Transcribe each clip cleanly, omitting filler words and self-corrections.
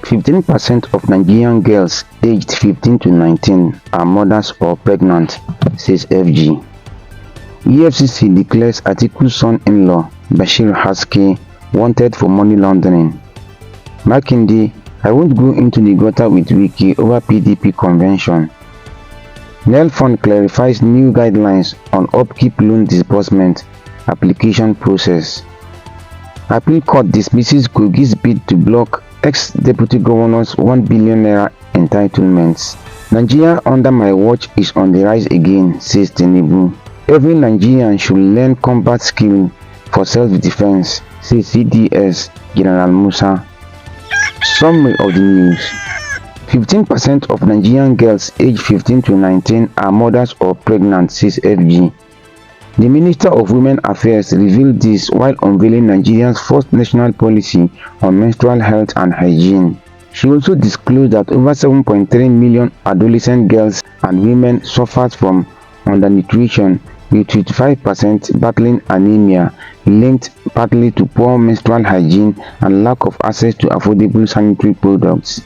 15% of Nigerian girls aged 15 to 19 are mothers or pregnant, says FG. EFCC declares Atiku's son-in-law, Bashir Haske, wanted for money laundering. Makinde, I won't go into the gutter with Wike over PDP convention. NELFUND clarifies new guidelines on upkeep loan disbursement application process. Appeal Court dismisses Kogi's bid to block ex-deputy governor's 1 billion naira entitlements. Nigeria under my watch is on the rise again, says Tinubu. Every Nigerian should learn combat skill for self-defense, says CDS General Musa. Summary of the news. 15% of Nigerian girls aged 15 to 19 are mothers or pregnant, says FG. The Minister of Women Affairs revealed this while unveiling Nigeria's first national policy on menstrual health and hygiene. She also disclosed that over 7.3 million adolescent girls and women suffer from undernutrition, with 55% battling anemia, linked partly to poor menstrual hygiene and lack of access to affordable sanitary products.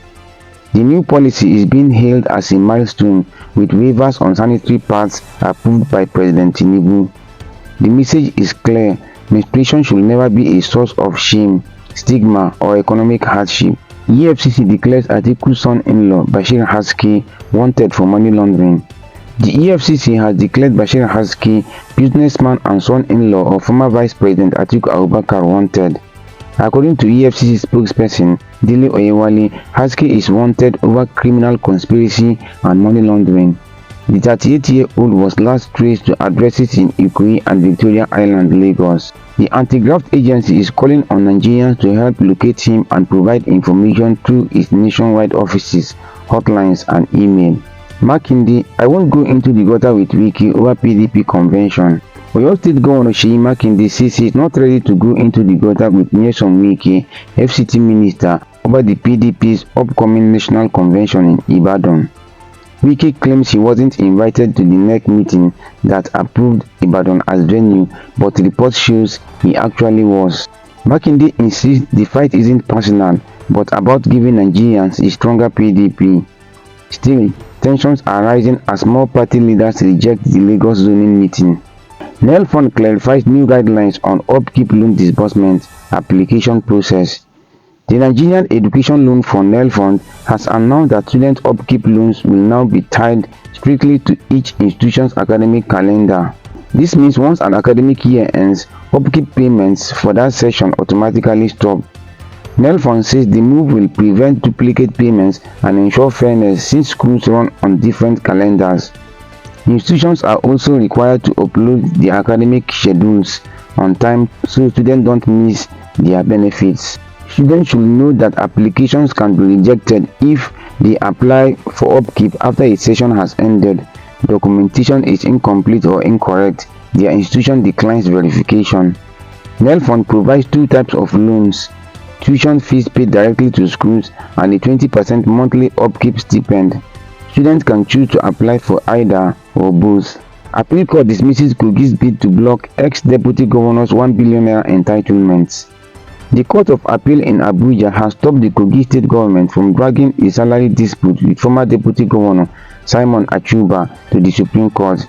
The new policy is being hailed as a milestone, with waivers on sanitary pads approved by President Tinubu. The message is clear: menstruation should never be a source of shame, stigma, or economic hardship. EFCC declares Atiku's son-in-law, Bashir Haske, wanted for money laundering. The EFCC has declared Bashir Haske, businessman and son-in-law of former Vice President Atiku, wanted. According to EFCC spokesperson Dele Oyewale, Haske is wanted over criminal conspiracy and money laundering. The 38-year-old was last traced to addresses in Ikoyi and Victoria Island, Lagos. The anti-graft agency is calling on Nigerians to help locate him and provide information through its nationwide offices, hotlines, and email. Makinde, I won't go into the gutter with Wike over PDP convention. Oyo State Governor Makinde says he is not ready to go into the gutter with Nyesom Wike, FCT Minister, over the PDP's upcoming national convention in Ibadan. Wike claims he wasn't invited to the NEC meeting that approved Ibadan as venue, but reports shows he actually was. Makinde insists the fight isn't personal, but about giving Nigerians a stronger PDP. Still, tensions are rising as more party leaders reject the Lagos zoning meeting. NELFUND clarifies new guidelines on upkeep loan disbursement application process. The Nigerian Education Loan Fund (NELFUND) has announced that student upkeep loans will now be tied strictly to each institution's academic calendar. This means once an academic year ends, upkeep payments for that session automatically stop. NELFUND says the move will prevent duplicate payments and ensure fairness since schools run on different calendars. Institutions are also required to upload their academic schedules on time so students don't miss their benefits. Students should know that applications can be rejected if they apply for upkeep after a session has ended, documentation is incomplete or incorrect, their institution declines verification. NELFUND provides two types of loans: tuition fees paid directly to schools and a 20% monthly upkeep stipend. Students can choose to apply for either or both. Appeal Court dismisses Kogi's bid to block ex-deputy governor's 1 billion naira entitlements. The Court of Appeal in Abuja has stopped the Kogi state government from dragging a salary dispute with former deputy governor Simon Achuba to the Supreme Court.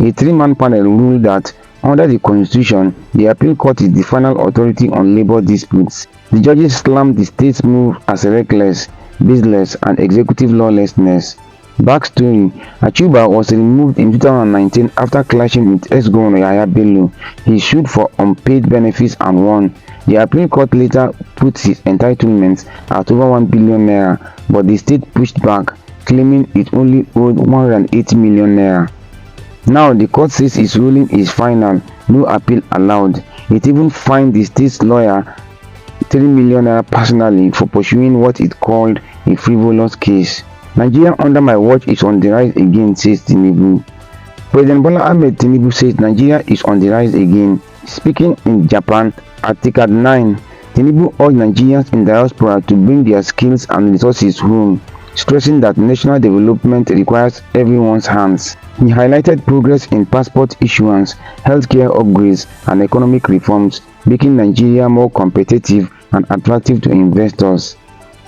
A three-man panel ruled that under the Constitution, the Appeal Court is the final authority on labor disputes. The judges slammed the state's move as reckless, baseless, and executive lawlessness. Backstory: Achuba was removed in 2019 after clashing with ex-governor Yahaya Bello. He sued for unpaid benefits and won. The Appeal Court later put his entitlements at over 1 billion naira, but the state pushed back, claiming it only owed 180 million naira. Now the court says its ruling is final, no appeal allowed. It even fined the state's lawyer 3 million naira personally for pursuing what it called a frivolous case. Nigeria under my watch is on the rise again, says Tinubu. President Bola Ahmed Tinubu says Nigeria is on the rise again. Speaking in Japan at TICAD 9, Tinubu urged Nigerians in diaspora to bring their skills and resources home, stressing that national development requires everyone's hands. He highlighted progress in passport issuance, healthcare upgrades, and economic reforms, making Nigeria more competitive and attractive to investors.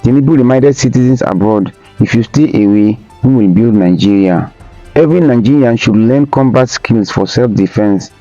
Tinubu reminded citizens abroad, if you stay away, we will build Nigeria. Every Nigerian should learn combat skills for self-defense,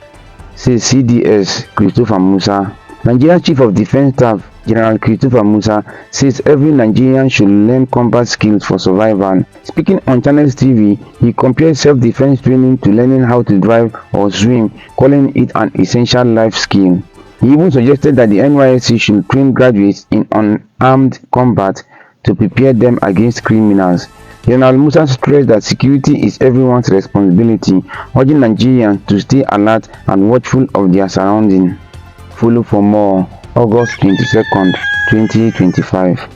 says CDS Christopher Musa. Nigerian Chief of Defense Staff General Christopher Musa says every Nigerian should learn combat skills for survival. Speaking on Channels TV, he compared self-defense training to learning how to drive or swim, calling it an essential life skill. He even suggested that the NYSC should train graduates in unarmed combat to prepare them against criminals. General Musa stressed that security is everyone's responsibility, urging Nigerians to stay alert and watchful of their surroundings. Follow for more. August 22nd, 2025.